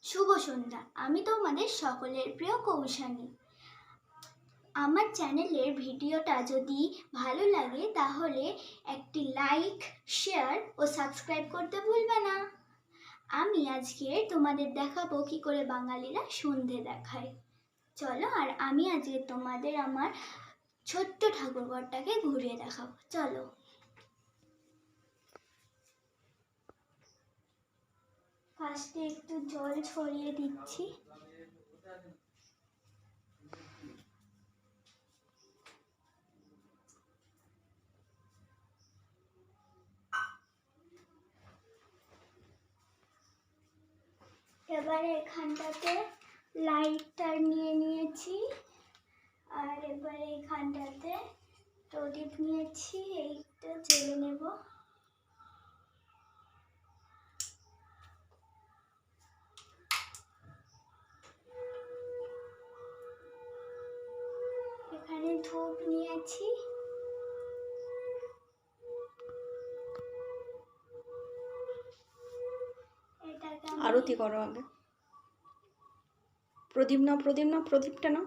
শুভ সন্ধ্যা। আমি তোমাদের সকলের প্রিয় কৌশানী। আমার চ্যানেলের ভিডিওটা যদি ভালো লাগে তাহলে একটি লাইক, শেয়ার ও সাবস্ক্রাইব করতে ভুলবে না। আমি আজকে তোমাদের দেখাবো কি করে বাঙালিরা সন্ধে দেখায়। চলো, আর আমি আজকে তোমাদের আমার ছোট্ট ঠাকুরঘরটাকে ঘুরিয়ে দেখাবো। চলো। ফার্স্টে একটু জল ছড়িয়ে দিচ্ছি। এবারে এখানটাতে লাইটার নিয়ে নিয়েছি, আর এবারে এখানটাতে প্রদীপ নিয়েছি, এইটা জ্বেলে নেব। এখানে ধূপ নিয়েছি। আরতি করো আগে। প্রদীপ নাও, প্রদীপটা নাও।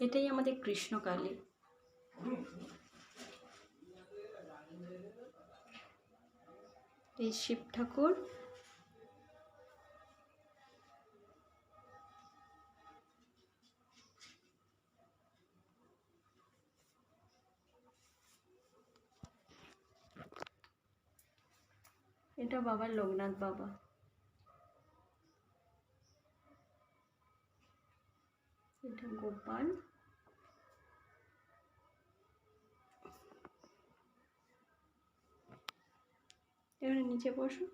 এটাই আমাদের কৃষ্ণকালী। এই শিব ঠাকুর। এটা বাবা লোকনাথ বাবা। এটা গোপাল। এখানে নিচে বসো।